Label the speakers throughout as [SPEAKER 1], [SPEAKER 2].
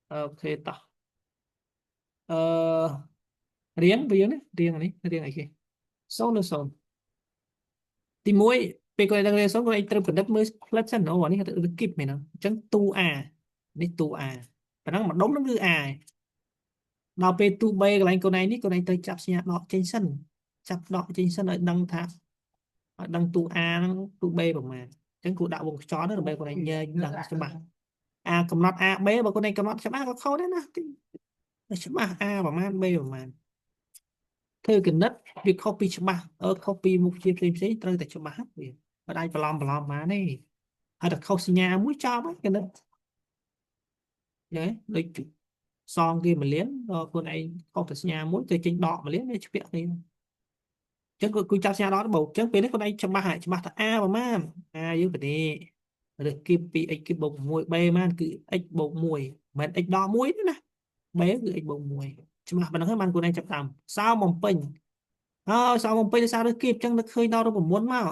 [SPEAKER 1] ok tỏ ờ riêng đấy riêng này kia số nó số thì mỗi bây giờ đang lên số của anh từ phần đất mới lát chân nó này tự kịp mày nó chẳng tu đi tu và nó mà đống nó cứ đào về tu bay cái này con này tới chập xe đọ trên sân chập đọ trên sân ở đăng tháp ở đăng tu nó tu b bằng mà chẳng cụ đạo một chó đó là bay con này nhờ đăng cho bạn cầm nọt b mà con này cầm nọt chấm có khâu đấy nè chấm bằng man b bằng mà thư cái đất việc copy chấm copy một chiếc phim xí tới tại chấm việc ở đây blam mà này hay là khâu xì nhà mũi cho mấy cái đất đấy lấy son kia mà liếm con này không thể nhà mũi từ trên đọ mà liếm để chụp đi chứ cứ cho xe đó nó bầu chứ bên đấy con này chấm ba thằng a mà man dưới cái này được kim bị x bầu mùi b man cứ x bầu mùi mà x đo muối nữa nè bé cứ x bầu mùi chấm ba nó hơi man con này chậm tầm sao mỏng pin sao mỏng pin sao được kịp chẳng được khơi đo đâu mà muốn mà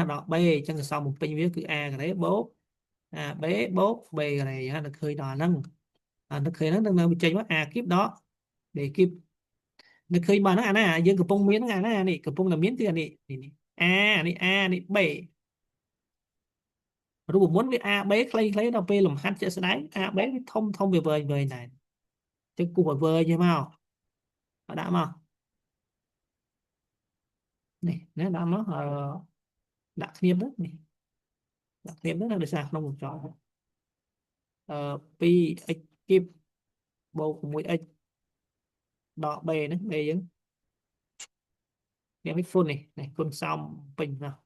[SPEAKER 1] đọ b chẳng là sao mỏng pin với cứ cái đấy bố bé bố b cái này được khơi đo nâng nó khơi nó đang bị chạy mất kiếp đó để kịp nó khơi mà nó dương cục bông miếng này cục bông là miếng tiền này này b rồi muốn với bé lấy đâu p làm hát sẽ đánh bé thông thông về vời vời này chứ cụ phải vời như nào đã mà này nếu đã nó đặt thêm đất này đặt thêm đất là được sao không một trò pi x kịp bầu của mũi x đọ b nữa b giống cái phun này phun xong bình nào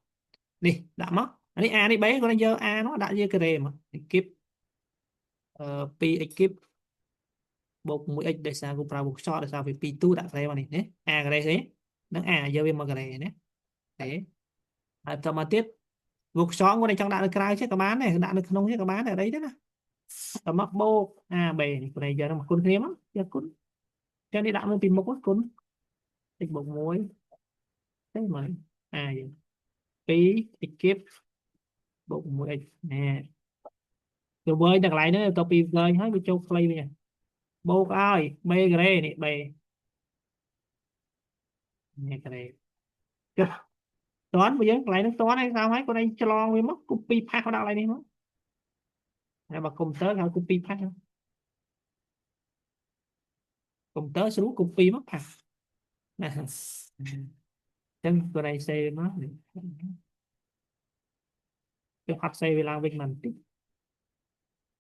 [SPEAKER 1] đi đã mất này đi bé con giờ nó đã như cái này mà kịp pi x kịp bầu của mũi x để sao cũng vào cho để sao vì pi tu đã đây mà này nhé cái này thế nó giờ bên mà cái này nhé đấy cho mà tiếp gục xó con này trong đạn được cài chứ các bán này đạn được không chứ các bán ở đấy đấy nè ở mắc bô bề này con này giờ nó mặc con thêm lắm giờ cún cho đi đạn nó tìm một con cún tích bột muối thế mà vậy. Tí ekip bột muối nè rồi bơi đặt lại nữa copy bơi hết bị châu play bây giờ bột ơi bê cái này bê nè cái này toán bây giờ lại nó toán hay sao ấy con này cho lo với mất copy paste vào lại đi mất này mà công tớ nào copy paste không công tớ xuống copy mất chân con này xe nó cái hoạt xe về làm việc mình tí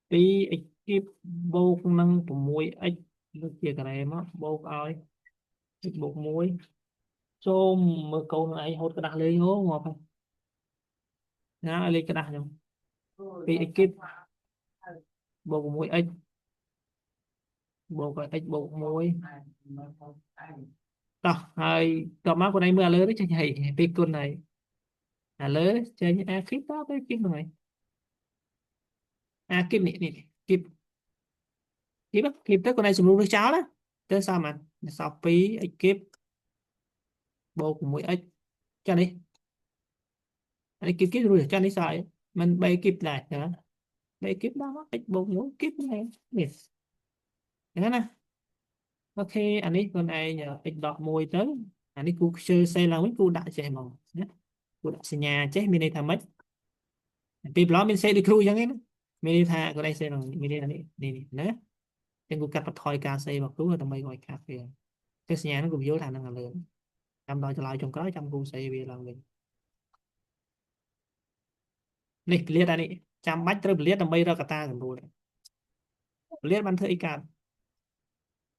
[SPEAKER 1] tí ekip vô công năng của muối ếch nó chia cái này mất vô ơi bột muối số mà câu này hốt cái đặt lên hố ngọt không nhá lên cái đặt không tí ekip bột muối ếch bột muối đó hai cầm máu của đây mưa lớn đấy chơi nhảy việc con này lớn chơi như kíp đó cái kíp này kíp kíp kíp tới con này dùng luôn với cháo đó tới sao mà sao phí kíp bột của mũi ếch cho đi anh kíp kíp rồi cho đi xài mình bay kíp này nữa bay kíp đó ếch bột mũi kíp này yes thế nè ok anh ấy con này nhờ ếch đọt môi tới anh ấy cô chơi xe là mấy cô đại chạy màu nhé cô đại xe nhà chết mình đây thằng mấy vì đó mình sẽ đi khui chẳng ấy mình tha cái đây sẽ là mình đây là đi nè trên cuộc cắt bắt thoi ca xe bọc túi là tầm bay gọi cà phê cái nhà nó cũng vô thành là lớn trong đó cho lại trong cái trong cô xe về làm mình này liệt này trăm bách tới liệt tầm bay ra cả ta gần rồi liệt ban thời cả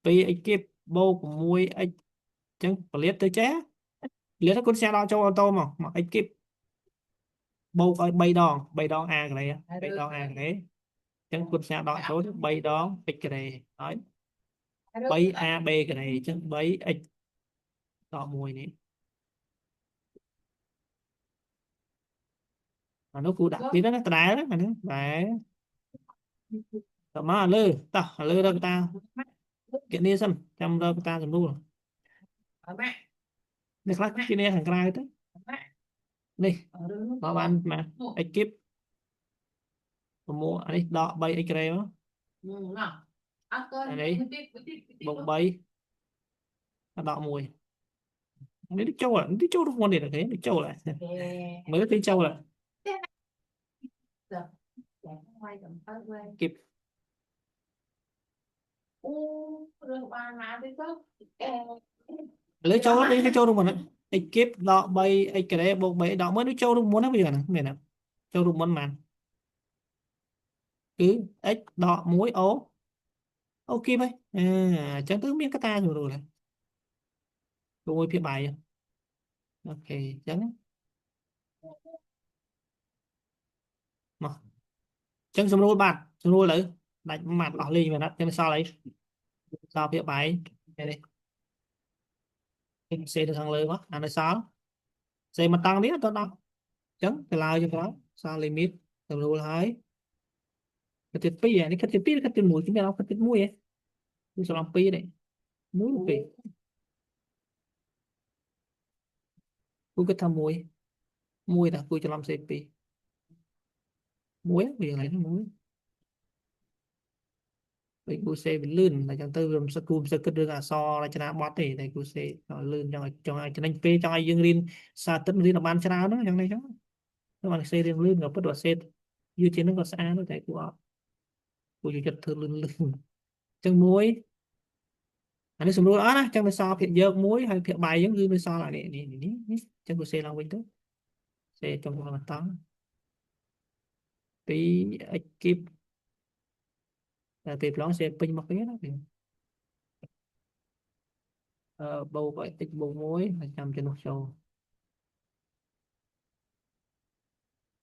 [SPEAKER 1] vì ấy kia bô của mui ấy chẳng liệt tới chết liệt nó con xe đo cho ô tô mà ấy kia bô coi bay đòn cái này bay đòn cái đấy chẳng con xe đo số bay đón cái này nói bay b cái này chứ bay x đo mùi này mà nó cũng đặt đi đó nó đá đó mà nó đá tao má lư tao lư đâu ta kiện đi xem trong đâu ta dùng luôn នេះខ្លះជានេះខាងក្រៅទៅនេះបើបានមក x គីប6អានេះដក 3x ក្រេមកអានេះបូក3ដក1នេះចូលរួមនេះទេនេះចូលហើយមើលទៅចូលហើយគីបលើចូលនេះចូលរួមហ្នឹង x គីបដក 3x ក្រេបូក3ដក1នេះចូលរួមមុនហ្នឹងវាហ្នឹងមែនទេចូលរួមមុនបានគឺ x ដក1អូគីបហើយអញ្ចឹងទៅមានកតាស្រួលហើយមួយភាគបាយអូខេអញ្ចឹងមកអញ្ចឹងស្រួលបាត់ស្រួលទៅដាច់ម៉ាត់អស់លីមែនអត់អញ្ចឹងសល់អីសល់ភាគបាយនេះសេទៅខាងលើមកអានៅសល់សេមកតង់នេះទៅដល់អញ្ចឹងទៅឡើយចឹងទៅសល់លីមីតស្រួលហើយគិតទៀត2នេះគិតទៀត2គិតទៀត1គឺមានអត់គិតទៀត1ឯងគឺស្លំ2នេះ1 2គូគិតថា1តាគូច្រឡំសេ2 1វាយ៉ាងไร1ពេលគូសេវាលឿនតែចឹងទៅវាមិនសឹកគូមិនសឹកគិតរឿងអក្សររចនាបថទេតែគូសេលឿនចង់ឲ្យចំណេញពេលចង់ឲ្យយើងរៀនសារទិដ្ឋរៀនឲ្យបានច្រើនហ្នឹងចឹងនេះចឹងទៅបានសេរៀនលឿនក៏ពិតว่าសេយឺតជាងហ្នឹងក៏ស្អាតតែគូអត់គូយកចិត្តធ្វើលឿនចឹងមួយអានេះសម្រួលអត់ណាចឹងនៅសល់ភាគយកមួយហើយភាគបាយយើងគឺនៅសល់អានេះចឹងគូសេឡើងវិញទៅសេចុងមកតង់2x គីបតែពេលប្រឡងសេពេញមកទៀតណាបូកឲ្យតិចបូក1ហើយចាំចំនួនចូល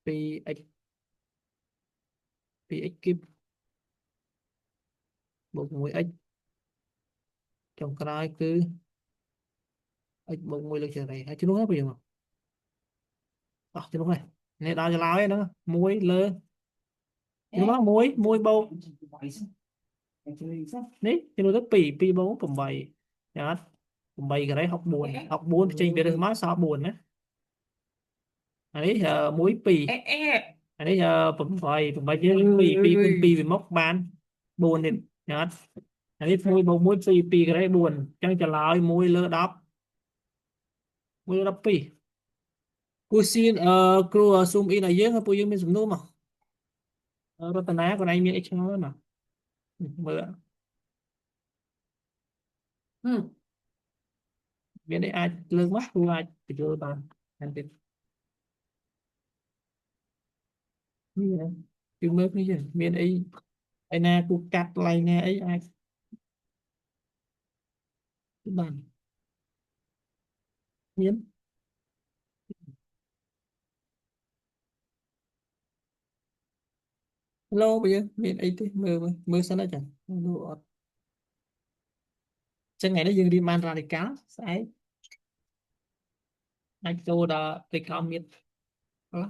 [SPEAKER 1] 2x 2x គីបបូក 1x ចុងក្រោយគឺ x បូក1លើកចេញហើយចំនួនហ្នឹងbây giờមកអស់ចំនួនហើយនេះដល់ច្រឡោយហ្នឹង1លើចំនួន1បូកនេះចំនួនទៅ2បូក8ចាំអត់8ការ៉េ64ចេញពីរើសមកសល់4ណាអានេះ1 2អានេះ8ជាង2 2គុណ2វាមកបាន4ទៀតចាំអត់អានេះ1បូក1 2ការ៉េ4អញ្ចឹងច្រឡោយ1លើ10 1លើ12គូស៊ីនគ្រូស៊ូមអ៊ីនឲ្យយើងពួកយើងមានសំណួរមករតនាខ្លួនឯងមានអីឆ្ងល់មកមើលមានអីអាចលើកមកគ្រូអាចបញ្យល់បានហ្នឹងទៀតនេះគឺមើលគ្នាមានអីឯណាគូកាត់ឡៃណាអីអាចបានមានឡូbây giờមានអីទេមើលសិនអញ្ចឹងមើលអត់ចឹងថ្ងៃនេះយើងរៀនបានរ៉ាឌីកាល់ស្អែកអាចចូលដល់ពេលក្រោយមានអឺ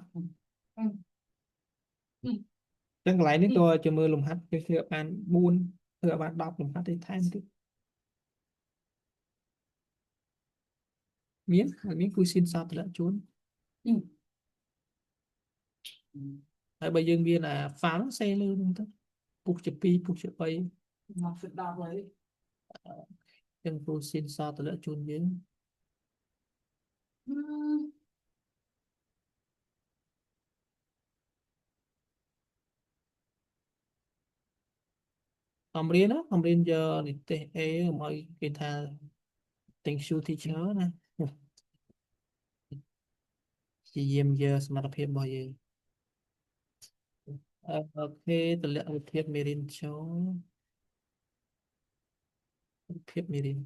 [SPEAKER 1] ចឹងកន្លែងនេះតើជាមើលលំហាត់យើងធ្វើបាន4ធ្វើបាន10លំហាត់ទេថែមទៀតមានហើយមានគូស៊ីនសតលជូនហើយបើយើងមានហ្វាល់សេលើហ្នឹងទៅពុកជា2ពុកជា3មកសិតដល់ហើយចឹងគូស៊ីនសតលជូនយើងអំរៀនយកនិទេស A កុំឲ្យគេថា thank you teacher ណាជាយាមយកសមត្ថភាពរបស់យើងអូខេតម្លាក់រូបភាពមេរៀនចូលរូបភាពមេរៀន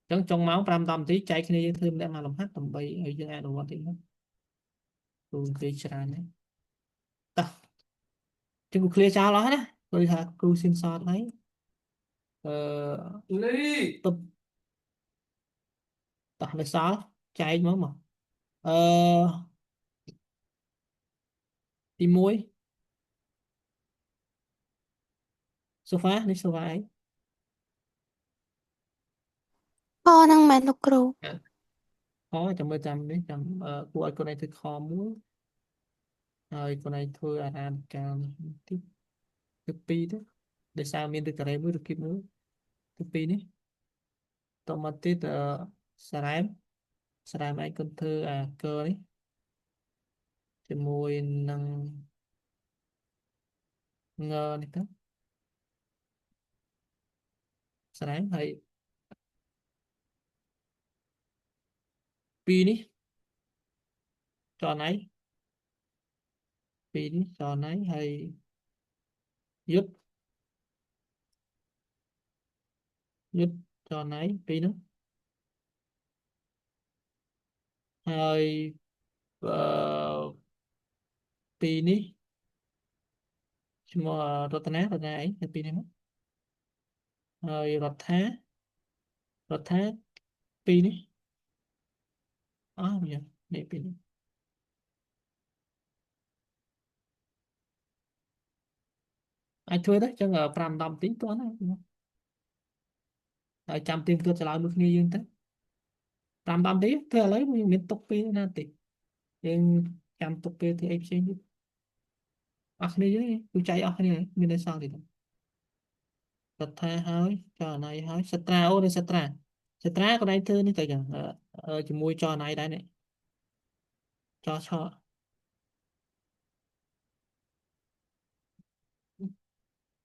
[SPEAKER 1] ចឹងចុងម៉ោង5 10នាទីចែកគ្នាយើងធ្វើម្នាក់មួយលំហាត់ដើម្បីឲ្យយើងអនុវត្តទៀតណាគ្រូនិយាយច្រើនណាតោះចឹងគ្រូ clear ចោលអស់ណាគ្រូថាគ្រូស៊ីនសតហើយលីទៅតោះនៅសល់ចែកមកអឺទី1 sofa នេះ sofa អី
[SPEAKER 2] ខហ្នឹងមែនលោកគ្រូ
[SPEAKER 1] ខចាំមើលចាំនេះចាំគួរឲ្យកូនឯងធ្វើខមួយហើយកូនឯងធ្វើអាហារកាមទីទីពីរទៅដោយសារមានទឹកការ៉េមួយឬគីបមួយទីពីរនេះតមកទៀតសារ៉ែមសារ៉ែមឯងកូនធ្វើអាកឺនេះជាមួយនឹងងនេះទៅសារ៉ែមហើយពីរនេះចនឯងពីរនេះចនឯងហើយយុទ្ធយុទ្ធចនឯងពីរនោះហើយអឺពីរនេះឈ្មោះរតនាឯងហើយពីរនេះមកហើយរដ្ឋាពីរនេះអស់វានេះពីរនេះអាចធ្វើទៅចឹង5 10នាទីទាន់ហើយហើយចាំទៀងទាត់ច្រឡំមួយគ្នាយើងទៅ5 10នាទីធ្វើឥឡូវមានទុកពេលណាតិចយើងចាំទុកពេលធ្វើអីផ្សេងទៀតអស់គ្នាយើងគឺចៃអស់គ្នាហើយមានតែសល់ទៀតរដ្ឋាហើយចរណៃហើយសត្រាអូនេះសត្រាក៏ដៃធ្វើនេះទៅចឹងជាមួយចរណៃដែរនេះចរឆ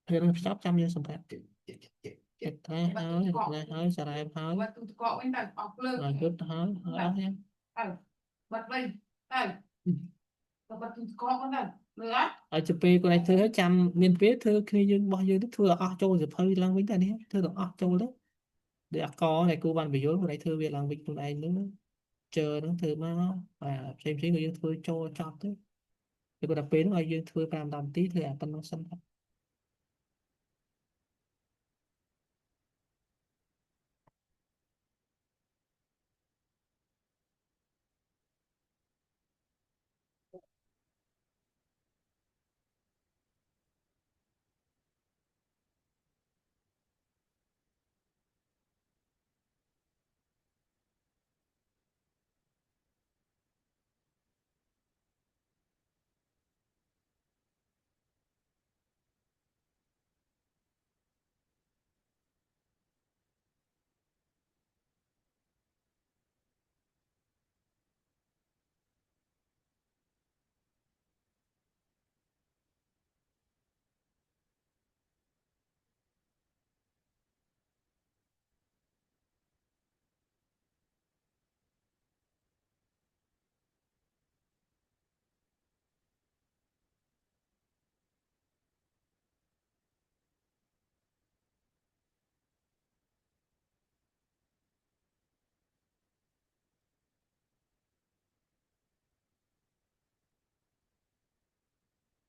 [SPEAKER 1] ពេលនឹងខ្ចប់ចាំយើងសម្រាប់សត្រាហើយសារ៉ែមហើយយុទ្ធហើយអស់ហ្នឹងឲ្យទៅពេលគាត់ឯងធ្វើឲ្យចាំមានពេលធ្វើគ្នាយើងរបស់យើងទៅធ្វើឲ្យអស់ចូលសភៅឡើងវិញតែនេះធ្វើទាំងអស់ចូលទៅដូចអកដែលគូបានបញ្យល់គាត់ឯងធ្វើវាឡើងវិញខ្លួនឯងនឹងជើនឹងធ្វើមកបាទផ្សេងក៏យើងធ្វើចូលចប់ទៅតែគាត់ដល់ពេលនោះឲ្យយើងធ្វើ5 10នាទីធ្វើអាប៉ុណ្ណឹងសិន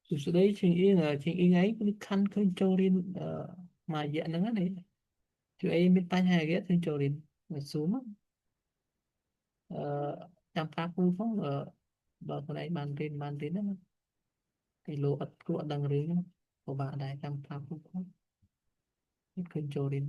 [SPEAKER 1] សួស្តីជាងអ៊ីងឯងគឺខណ្ឌឃើញចូលរៀនមួយរយៈហ្នឹងណាជួយអីមានបញ្ហាអីឃើញចូលរៀនមកស៊ូមអឺចាំប្រាប់គ្រូផងបើខ្លួនឯងបានរៀនណាទីលោកអត់គ្រូអត់ដឹងរឿងពិបាកដែរចាំប្រាប់គ្រូផងឃើញចូលរៀន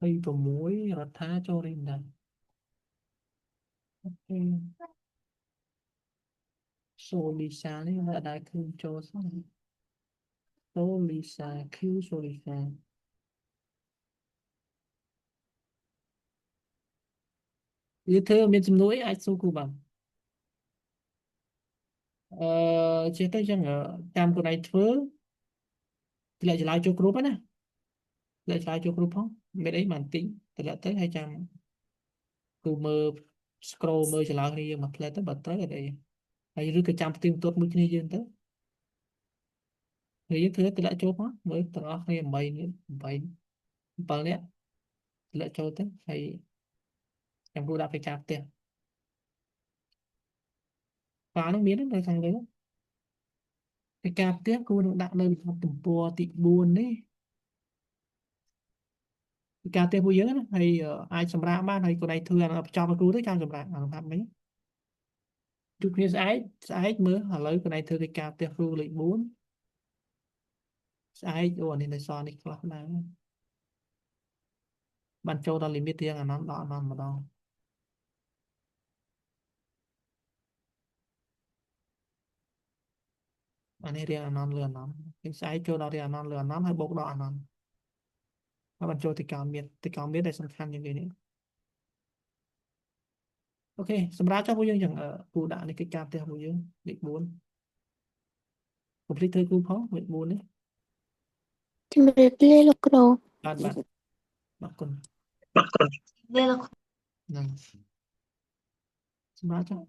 [SPEAKER 1] 26រដ្ឋាចូលរៀនដែរសូលីសានេះអត់ដែរឃើញចូលសោះសូលីសា Q សូលីសាវាធ្វើមានចំនួនអីអាចសួរគ្រូបានអចេះទៅចឹងតាមខ្លួនឯងធ្វើតម្លាក់ចម្លើយចូលគ្រូហ្នឹងណាតម្លាក់ឆ្លើយចូលគ្រូផងមានអីបានតិចតម្លាក់ទៅហើយចាំគ្រូមើល scroll មើលចម្លើយគ្នាយើងមកផ្លែទៅបើត្រូវអត់អីហើយឬក៏ចាំផ្ទៀងផ្ទាត់មួយគ្នាយើងទៅហើយយើងធ្វើតម្លាក់ចូលផងមើលទាំងអស់គ្នា8នេះ8 7នាក់តម្លាក់ចូលទៅហើយចាំគ្រូដាក់បេការផ្ទះហ្វានឹងមាននៅខាងលើបេការផ្ទះគ្រូនឹងដាក់នៅទំព័រទី4នេះ កិច្ចការផ្ទះពួកយើងណាហើយអាចសម្រាប់បានហើយកូនឯងធ្វើអានោះបញ្ចប់ឲ្យគ្រូទៅចាំសម្រាប់អានោះថាម៉េចជួបគ្នាស្អែកមើលឥឡូវកូនឯងធ្វើកិច្ចការផ្ទះគ្រូលេខ4ស្អែកអូអានេះនៅសល់នេះខ្លះដែរបានចូលដល់ limit រៀងអានន្តដល់អានន្តម្ដងអានេះរៀងអានន្តលើអានន្តពេលស្អែកចូលដល់រៀងអានន្តលើអានន្តហើយបូកដល់អានន្តហើយបានចូលទៅកោណមានដែលសំខាន់ជាងគេនេះអូខេសម្រាប់ចុះពួកយើងចឹងគ្រូដាក់នេះកិច្ចការផ្ទះពួកយើងលេខ4 complete ធ្វើគ្រូផងលេខ4នេះ
[SPEAKER 2] ជំរាបលាលោកគ្រូ
[SPEAKER 1] បាទអរគុណហ្នឹងសម្រាប់ចុះ